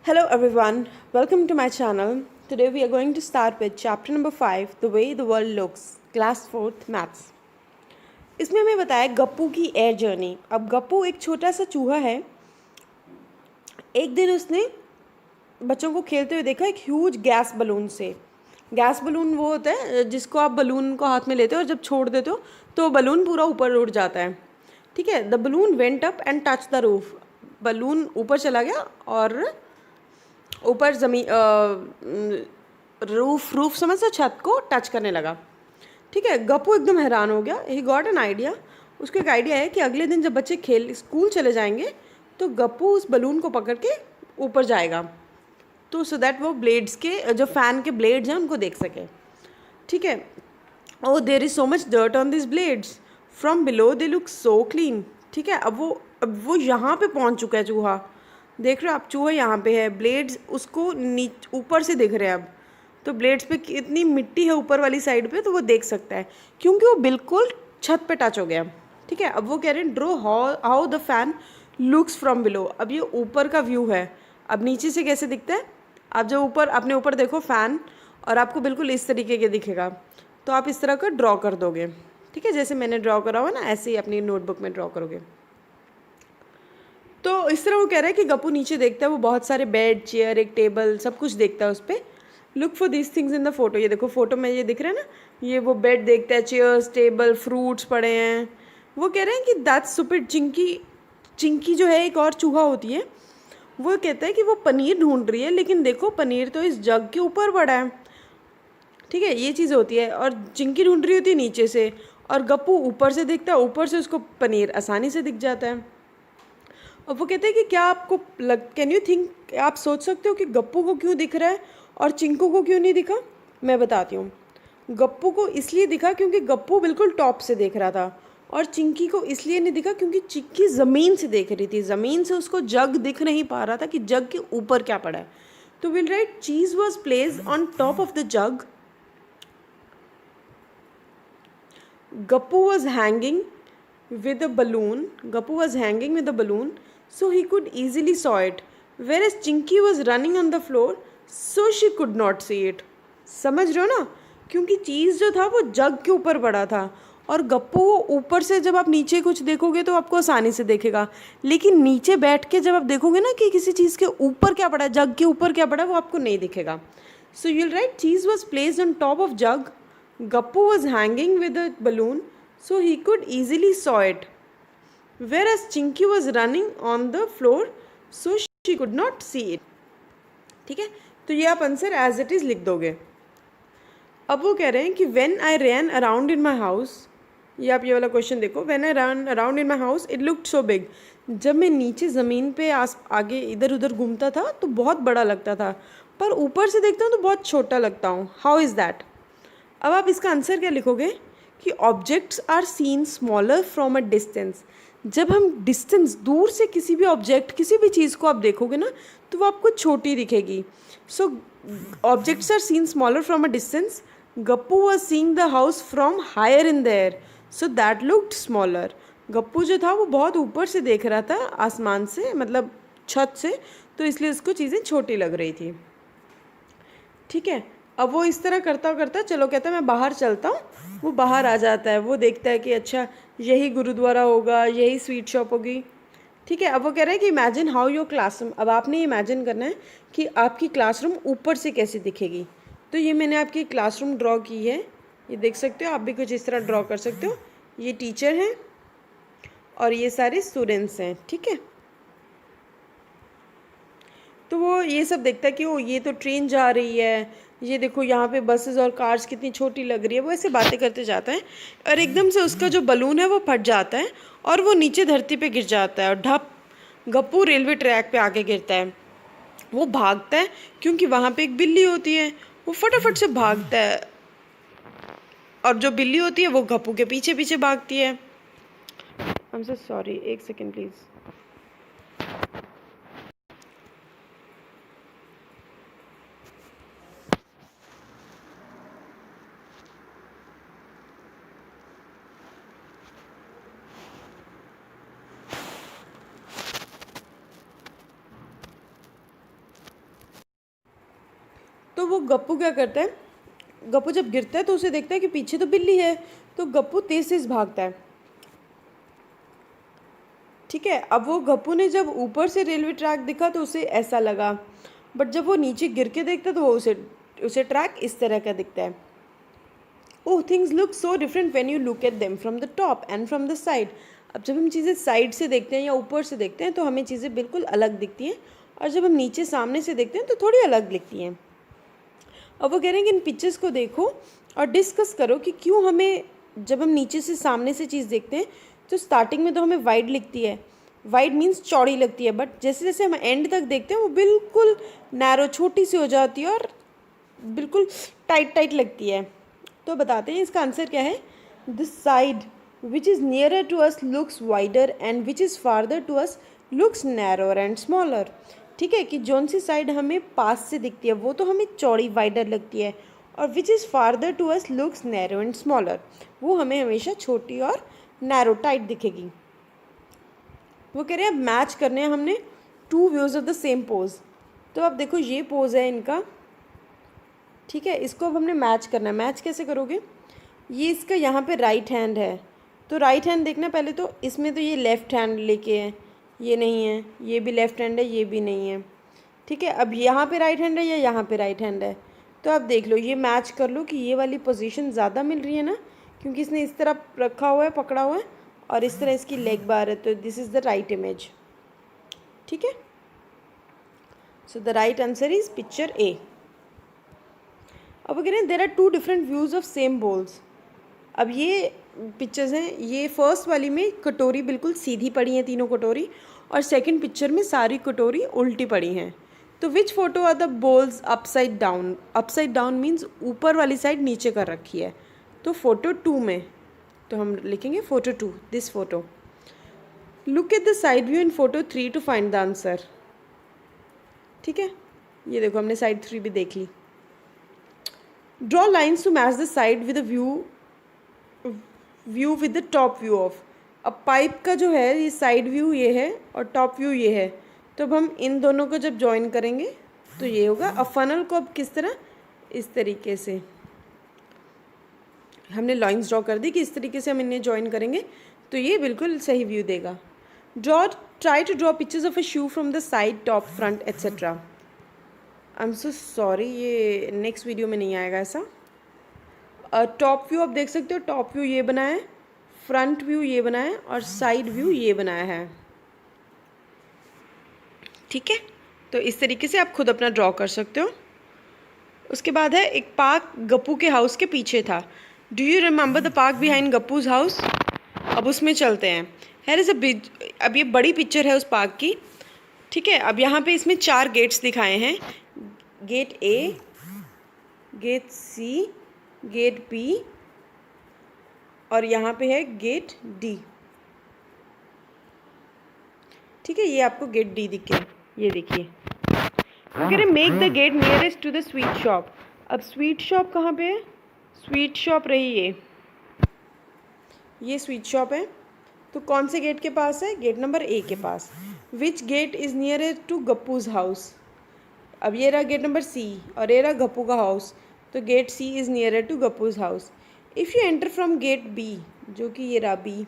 Hello everyone, welcome to my channel. Today we are going to start with chapter number 5, The Way the World Looks, class 4th Maths. इसमें हमें बताया गप्पू की air journey. अब गप्पू एक छोटा सा चूहा है. एक दिन उसने बच्चों को खेलते हुए देखा एक ह्यूज गैस बलून से. गैस बलून वो होता है जिसको आप बलून को हाथ में लेते हो और जब छोड़ देते हो तो बलून पूरा ऊपर उड़ जाता है. ठीक है. The balloon went up and touch the roof. Balloon ऊपर चला गया और ऊपर रूफ समझ से छत को टच करने लगा. ठीक है. गप्पू एकदम हैरान हो गया. He got an idea. उसको एक आइडिया है कि अगले दिन जब बच्चे स्कूल चले जाएंगे तो गप्पू उस बलून को पकड़ के ऊपर जाएगा तो सो दैट वो ब्लेड्स के जो फ़ैन के ब्लेड्स हैं उनको देख सके. ठीक है. Oh there is so much dirt on this blades from below they look so clean. ठीक है. अब वो यहाँ पे पहुँच चुका है चूहा. देख रहे हो आप चूहा यहाँ पे है. ब्लेड्स उसको ऊपर से दिख रहे हैं. अब तो ब्लेड्स पे कितनी मिट्टी है ऊपर वाली साइड पे तो वो देख सकता है क्योंकि वो बिल्कुल छत पे टच हो गया. ठीक है. अब वो कह रहे हैं draw how the fan looks from below. अब ये ऊपर का व्यू है. अब नीचे से कैसे दिखता है. आप जब ऊपर अपने ऊपर देखो फ़ैन और आपको बिल्कुल इस तरीके के दिखेगा तो आप इस तरह का ड्रॉ कर दोगे. ठीक है. जैसे मैंने ड्रॉ करा हुआ ना ऐसे ही अपनी नोटबुक में ड्रॉ करोगे. तो इस तरह वो कह रहा है कि गप्पू नीचे देखता है. वो बहुत सारे बेड चेयर एक टेबल सब कुछ देखता है उस पर. Look for this things in the photo. ये देखो फोटो में ये दिख रहा है ना. ये वो बेड देखता है चेयर्स टेबल फ्रूट्स पड़े हैं. वो कह रहे हैं कि दैट्स स्टूपिड. चिंकी जो है एक और चूहा होती है वो कहता है कि वो पनीर ढूंढ रही है लेकिन देखो पनीर तो इस जग के ऊपर पड़ा है. ठीक है. ये चीज़ होती है और चिंकी ढूंढ रही होती है नीचे से और गप्पू ऊपर से देखता है. ऊपर से उसको पनीर आसानी से दिख जाता है. और वो कहते हैं कि क्या आपको कैन यू थिंक आप सोच सकते हो कि गप्पू को क्यों दिख रहा है और चिंकू को क्यों नहीं दिखा. मैं बताती हूँ. गप्पू को इसलिए दिखा क्योंकि गप्पू बिल्कुल टॉप से देख रहा था और चिंकी को इसलिए नहीं दिखा क्योंकि चिंकी ज़मीन से देख रही थी. ज़मीन से उसको जग दिख नहीं पा रहा था कि जग के ऊपर क्या पड़ा है. तो will write cheese was placed on top of the jug. Gappu was hanging with a balloon. Gappu was hanging with a balloon, so he could easily saw it. Whereas Chinky was running on the floor, so she could not see it. समझ रहे हो ना. क्योंकि चीज़ जो था वो जग के ऊपर पड़ा था और गप्पू ऊपर से जब आप नीचे कुछ देखोगे तो आपको आसानी से देखेगा लेकिन नीचे बैठ के जब आप देखोगे ना कि किसी चीज़ के ऊपर क्या पड़ा है जग के ऊपर क्या पड़ा है वो आपको नहीं दिखेगा. So you will write cheese was placed on top of jug. Gappu was hanging with a balloon so he could easily saw it. Whereas Chinky was running on the floor so she could not see it. ठीक है. तो ये आप answer as it is लिख दोगे. अब वो कह रहे हैं कि when I ran around in my house. ये आप ये वाला क्वेश्चन देखो. When I ran around in my house it looked so big. जब मैं नीचे ज़मीन पे आगे इधर उधर घूमता था तो बहुत बड़ा लगता था पर ऊपर से देखता हूँ तो बहुत छोटा लगता हूँ. How is that. अब आप इसका आंसर क्या लिखोगे कि objects are seen smaller from a distance. जब हम डिस्टेंस दूर से किसी भी ऑब्जेक्ट किसी भी चीज़ को आप देखोगे ना तो वो आपको छोटी दिखेगी. So objects are seen smaller from a distance. Gappu was seeing the house from higher in the air so that looked smaller. Gappu जो था वो बहुत ऊपर से देख रहा था आसमान से मतलब छत से तो इसलिए उसको चीज़ें छोटी लग रही थी. ठीक है. अब वो इस तरह करता करता चलो कहता है मैं बाहर चलता हूँ. वो बाहर आ जाता है. वो देखता है कि अच्छा यही गुरुद्वारा होगा यही स्वीट शॉप होगी. ठीक है. अब वो कह रहा है कि इमेजिन हाउ योर क्लासरूम. अब आपने इमेजिन करना है कि आपकी क्लासरूम ऊपर से कैसे दिखेगी. तो ये मैंने आपकी क्लासरूम ड्रॉ की है. ये देख सकते हो. आप भी कुछ इस तरह ड्रॉ कर सकते हो. ये टीचर हैं और ये सारे स्टूडेंट्स हैं. ठीक है. तो वो ये सब देखता है कि वो ये तो ट्रेन जा रही है. ये देखो यहाँ पे बसेस और कार्स कितनी छोटी लग रही है. वो ऐसे बातें करते जाता है और एकदम से उसका जो बलून है वो फट जाता है और वो नीचे धरती पे गिर जाता है और ढप. गप्पू रेलवे ट्रैक पे आके गिरता है. वो भागता है क्योंकि वहाँ पे एक बिल्ली होती है. वो फटाफट से भागता है और जो बिल्ली होती है वो गप्पू के पीछे पीछे भागती है. आई एम सो सॉरी. एक सेकेंड प्लीज़. तो वो गप्पू क्या करता है, गप्पू जब गिरता है तो उसे देखता है कि पीछे तो बिल्ली है, तो गप्पू तेज तेज भागता है। ठीक है, अब वो गप्पू ने जब ऊपर से रेलवे ट्रैक दिखा तो उसे ऐसा लगा, बट जब वो नीचे गिर के देखता तो वो उसे ट्रैक इस तरह का दिखता है। Oh things look so different when you look at them from the top and from the side. अब जब हम चीज़ें साइड से देखते हैं या ऊपर से देखते हैं तो हमें चीज़ें बिल्कुल अलग दिखती हैं, और जब हम नीचे सामने से देखते हैं तो थोड़ी अलग दिखती हैं। अब वो कह रहे हैं कि इन पिक्चर्स को देखो और डिस्कस करो कि क्यों हमें, जब हम नीचे से सामने से चीज़ देखते हैं तो स्टार्टिंग में तो हमें वाइड लिखती है, वाइड मीन्स चौड़ी लगती है, बट जैसे जैसे हम एंड तक देखते हैं वो बिल्कुल नैरो, छोटी सी हो जाती है और बिल्कुल टाइट टाइट लगती है। तो बताते हैं इसका आंसर क्या है। The side which is nearer to us looks wider and which is farther to us looks narrower and smaller. ठीक है, कि जौन सी साइड हमें पास से दिखती है वो तो हमें चौड़ी वाइडर लगती है, और which is farther to us looks narrow and smaller, वो हमें हमेशा छोटी और नैरो टाइट दिखेगी। वो कह रहे हैं अब मैच करने हैं हमने two views of the same pose. तो अब देखो ये पोज है इनका, ठीक है, इसको अब हमने मैच करना है। मैच कैसे करोगे, ये इसका यहाँ पे राइट हैंड है, तो राइट हैंड देखना पहले, तो इसमें तो ये लेफ़्ट हैंड लेके है, ये नहीं है, ये भी लेफ़्ट हैंड है, ये भी नहीं है। ठीक है, अब यहाँ पे राइट हैंड है या यहाँ पे राइट हैंड है, तो अब देख लो, ये मैच कर लो कि ये वाली पोजीशन ज़्यादा मिल रही है ना, क्योंकि इसने इस तरह रखा हुआ है, पकड़ा हुआ है, और इस तरह इसकी लेग बार है, तो this is the right image. ठीक है, so the right answer is picture A. अब कह रहे हैं there are two different views of same bowls. अब ये पिक्चर्स हैं, ये फर्स्ट वाली में कटोरी बिल्कुल सीधी पड़ी हैं तीनों कटोरी, और सेकंड पिक्चर में सारी कटोरी उल्टी पड़ी हैं। तो which photo are the bowls upside down. Upside down means ऊपर वाली साइड नीचे कर रखी है। तो फोटो 2 में तो हम लिखेंगे photo 2, this photo. Look at the side view in photo 3 to find the answer. ठीक है, ये देखो हमने साइड 3 भी देख ली। Draw lines to match the side with view with the top view of. अब पाइप का जो है ये साइड व्यू ये है और टॉप व्यू ये है, तो अब हम इन दोनों को जब जॉइन करेंगे तो ये होगा। अब फनल को अब किस तरह, इस तरीके से हमने लाइन्स ड्रॉ कर दी कि इस तरीके से हम इन्हें जॉइन करेंगे तो ये बिल्कुल सही व्यू देगा। Try to draw pictures of a shoe from the side, top, front etcetera. I am so sorry, ये नेक्स्ट वीडियो में नहीं आएगा ऐसा। टॉप व्यू आप देख सकते हो, टॉप व्यू ये बनाया है, फ्रंट व्यू ये बनाया है, और साइड व्यू ये बनाया है। ठीक है, तो इस तरीके से आप खुद अपना ड्रॉ कर सकते हो। उसके बाद है एक पार्क गप्पू के हाउस के पीछे था। Do you remember the park behind Gappu's house. अब उसमें चलते हैं। हेयर इज़ अ अब ये बड़ी पिक्चर है उस पार्क की। ठीक है, अब यहाँ पे इसमें 4 गेट्स दिखाए हैं, gate A, gate C, gate B, और यहाँ पे है गेट डी। ठीक है, ये आपको गेट डी दिखे, ये देखिए। वो कह रहे make the gate nearest to the sweet shop. अब स्वीट शॉप कहाँ पे है, स्वीट शॉप रही ये स्वीट शॉप है, तो कौन से गेट के पास है, गेट नंबर ए के पास। Which gate is nearest to Gappu's house. अब ये रहा गेट नंबर सी और ये रहा गप्पू का हाउस, तो gate C is nearer to Gappu's house. If you enter from gate B, जो कि ये रहा बी,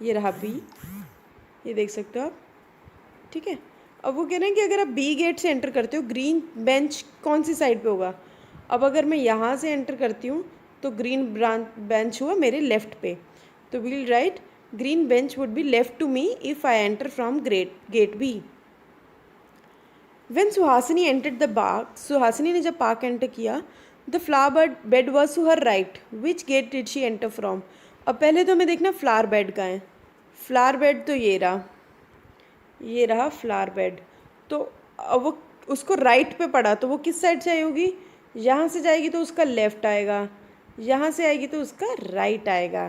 ये रहा बी, ये देख सकते हो आप। ठीक है, अब वो कह रहे हैं कि अगर आप बी गेट से एंटर करते हो, ग्रीन बेंच कौन सी साइड पे होगा। अब अगर मैं यहाँ से एंटर करती हूँ तो ग्रीन बेंच हुआ मेरे लेफ़्ट पे, तो we'll right green bench would be left to me if I enter from gate B. When Suhasini entered the park, Suhasini ने जब पार्क एंटर किया, the flower bed was to her right, which gate did she enter from. अब पहले तो हमें देखना flower bed का है, फ्लावर बेड तो ये रहा फ्लावर बेड, तो अब वो उसको राइट पे पड़ा, तो वो किस साइड से आई होगी, यहाँ से जाएगी तो उसका लेफ़्ट आएगा, यहाँ से आएगी तो उसका राइट आएगा,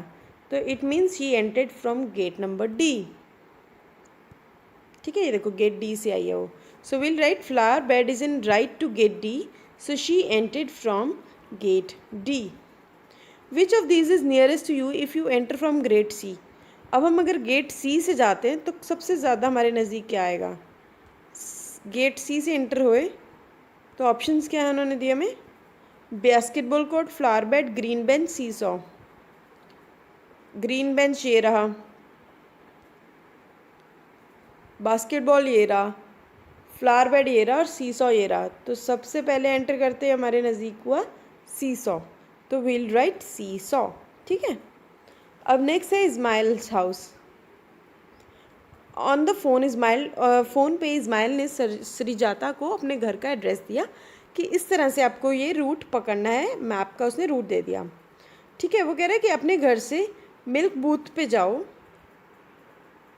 तो it means he entered from gate number D. ठीक है, ये देखो गेट डी से आई है वो, so we'll write flower bed is in right to gate D, so she entered from gate D. Which of these is nearest to you if you enter from gate C। अब हम अगर gate सी से जाते हैं तो सबसे ज़्यादा हमारे नज़दीक क्या आएगा, गेट सी से एंटर हुए तो ऑप्शंस क्या है उन्होंने दिए हमें, basketball court, flower bed, green bench, seesaw. Green bench ये रहा, बास्केटबॉल ये रहा, फ्लावर बेड ये रहा और सी सॉ ये रहा। तो सबसे पहले एंटर करते हमारे नज़दीक हुआ सी सॉ, तो वील राइट सी सॉ। ठीक है, अब नेक्स्ट है Ismail's house. On the phone Ismail, phone पे इस्माइल ने सरिजाता को अपने घर का एड्रेस दिया कि इस तरह से आपको ये रूट पकड़ना है, मैप का उसने रूट दे दिया। ठीक है, वो कह रहा है कि अपने घर से मिल्क बूथ पे जाओ,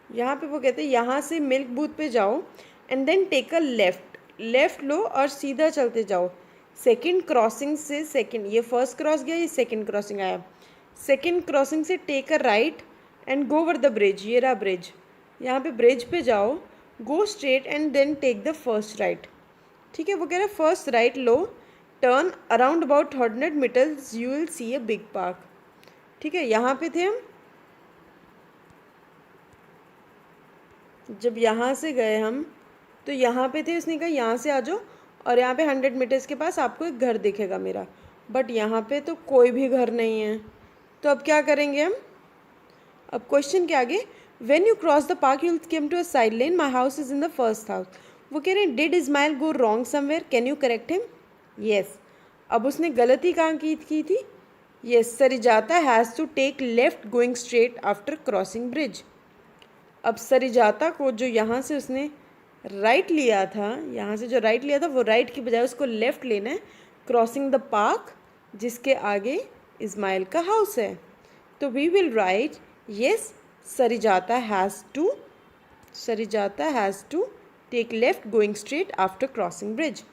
यहाँ पे वो कहते हैं यहाँ से मिल्क बूथ पे जाओ and then take a left, left लो और सीधा चलते जाओ। सेकंड क्रॉसिंग से, सेकंड ये फर्स्ट क्रॉस गया, ये सेकंड क्रॉसिंग आया, सेकंड क्रॉसिंग से take a right and go over the bridge, ये रहा ब्रिज, यहाँ पे ब्रिज पे जाओ, go straight and then take the first right. ठीक है, वो कह रहे हैं फर्स्ट राइट लो, turn around about 100 meters you will see a big park. ठीक है, यहाँ पे थे हम, जब यहाँ से गए हम तो यहाँ पे थे, उसने कहा यहाँ से आ जाओ और यहाँ पे 100 मीटर्स के पास आपको एक घर दिखेगा मेरा, बट यहाँ पे तो कोई भी घर नहीं है। तो अब क्या करेंगे हम, अब क्वेश्चन के आगे, when you cross the park you came to a side lane, my house is in the first house. वो कह रहे हैं did Ismail go wrong somewhere, can you correct him. Yes, अब उसने गलती कहाँ की थी। Yes, Sarijata has to take left going straight after crossing bridge. अब सरिजाता को जो यहाँ से उसने राइट लिया था, यहाँ से जो राइट लिया था वो राइट की बजाय उसको लेफ़्ट लेना है, क्रॉसिंग द पार्क जिसके आगे इस्माइल का हाउस है। तो we will write yes, Sarijata has to take left going straight after crossing bridge.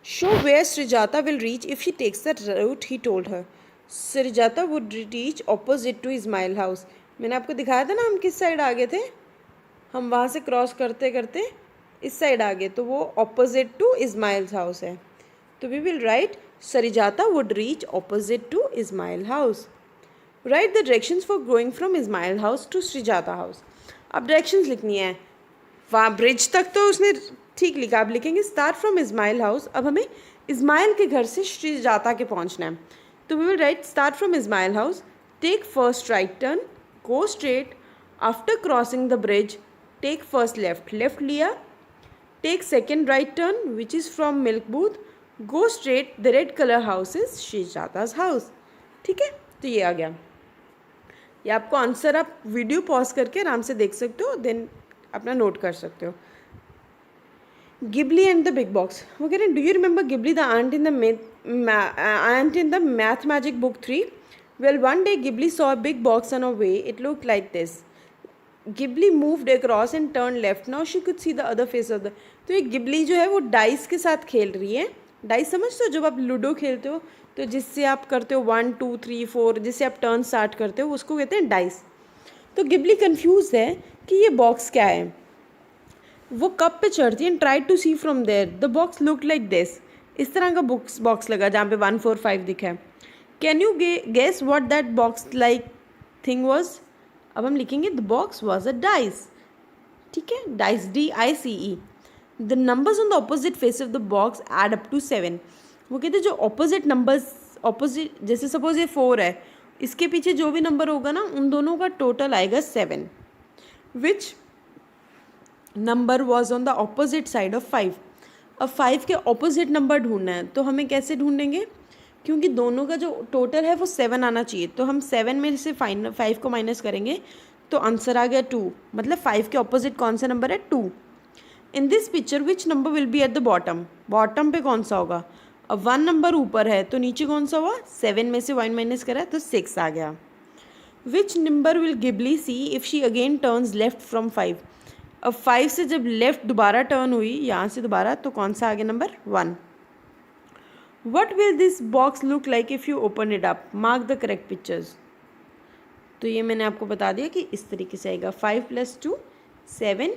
Show where Sarijata will reach if she takes the route he told her. Sarijata would reach opposite to Ismail house. मैंने आपको दिखाया था ना हम किस side आ गए थे, हम वहाँ से क्रॉस करते करते इस साइड आ गए, तो वो ऑपोजिट टू इस्माइल्स हाउस है। तो we will write Sarijata would reach opposite to Ismail house. Write the directions for going from Ismail house to Sarijata house. अब डायरेक्शंस लिखनी है, वहाँ ब्रिज तक तो उसने ठीक लिखा, अब लिखेंगे स्टार्ट फ्रॉम इस्माइल हाउस। अब हमें इस्माइल के घर से सरिजाता के पहुँचना है, तो we will write start from Ismail house, take first right turn, go straight, after crossing the bridge take first left, left लिया, take second right turn which is from milk booth, go straight, the red colour house is Sarijata's house. ठीक है, तो ये आ गया। ये आपको answer आप video pause करके आराम से देख सकते हो, देन अपना नोट कर सकते हो। Gibbly and the big box. वो कह रहे हैं do you remember Gibbly the ant in the Math Magic book 3? Well, one day Ghibli saw a big box on her way. It looked like this. Ghibli moved across and turned left. Now she could see the other face of the. तो ये Ghibli जो है वो dice के साथ खेल रही है। डाइस समझते हो, जब आप लूडो खेलते हो तो जिससे आप करते हो 1 2 3 4, जिससे आप टर्न स्टार्ट करते हो उसको कहते हैं डाइस। तो गिबली कंफ्यूज है कि ये बॉक्स क्या है। वो कप पे चढ़ती है and try to see from there, the box look like this. इस तरह का बॉक्स लगा जहाँ पे 1 4 5 दिखा है। Can you guess what that box like thing was. अब हम लिखेंगे the box was a dice. ठीक है, dice, DICE। The numbers on the opposite face of the box add up to 7। वो कहते हैं जो ऑपोजिट नंबर्स, ऑपोजिट जैसे सपोज ये 4 है, इसके पीछे जो भी नंबर होगा ना उन दोनों का टोटल आएगा 7। Which number was on the opposite side of 5। अब 5 के ऑपोजिट नंबर ढूंढना है, तो हमें कैसे ढूंढेंगे, क्योंकि दोनों का जो टोटल है वो 7 आना चाहिए। तो हम 7 में से 5 को माइनस करेंगे तो आंसर आ गया 2। मतलब 5 के ऑपोजिट कौन सा नंबर है, 2। In this picture which number will be at the bottom. Bottom पे कौन सा होगा, अब 1 नंबर ऊपर है तो नीचे कौन सा हुआ, 7 में से 1 माइनस करा तो 6 आ गया। Which number will Ghibli C if she again turns left from 5। अब 5 से जब लेफ्ट दोबारा टर्न हुई यहाँ से दोबारा, तो कौन सा आ गया, number 1। What will this box look like if you open it up? Mark the correct pictures. तो ये मैंने आपको बता दिया कि इस तरीके से आएगा। 5 + 2 7,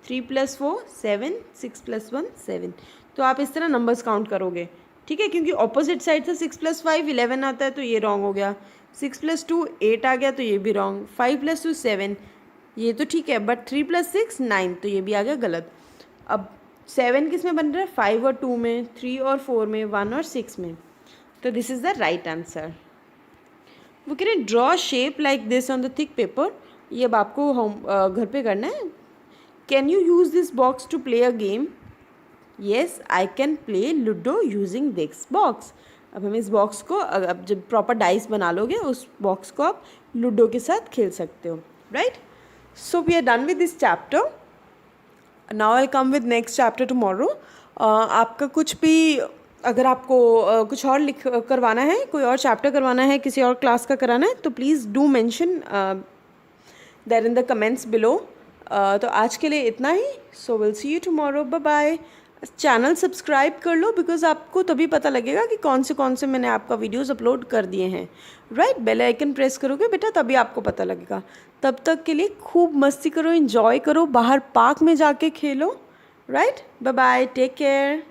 3 + 4 7, 6 + 1 7। तो आप इस तरह नंबर्स काउंट करोगे। ठीक है, क्योंकि ऑपोजिट साइड से 6 + 5 11 आता है तो ये रॉन्ग हो गया। 6 + 2 8 आ गया तो ये भी रॉन्ग। 5 + 2 7, ये तो ठीक है, बट 3 + 6 9, तो ये भी आ गया गलत। अब 7 किस में बन रहा है? 5 और 2 में, 3 और 4 में, 1 और 6 में. तो this is the right answer. वो कह रहे draw shape like this on the thick paper. ये अब आपको घर पे करना है. Can you use this box to play a game? Yes, I can play Ludo using this box. अब हम इस बॉक्स को अब जब प्रॉपर डाइस बना लोगे उस बॉक्स को आप लूडो के साथ खेल सकते हो. Right. So we are done with this chapter. Now I come with next chapter tomorrow. आपका कुछ भी अगर आपको कुछ और लिख करवाना है, कोई और चैप्टर करवाना है, किसी और क्लास का कराना है, तो please do mention that in the comments below. तो आज के लिए इतना ही. So will see you tomorrow. Bye bye. Channel subscribe कर लो बिकॉज आपको तभी पता लगेगा कि कौन से मैंने आपका वीडियोस अपलोड कर दिए हैं. राइट. बेल आइकन प्रेस करोगे बेटा तभी आपको पता लगेगा. तब तक के लिए खूब मस्ती करो, एंजॉय करो, बाहर पार्क में जाके खेलो. Right. Bye bye. Take care.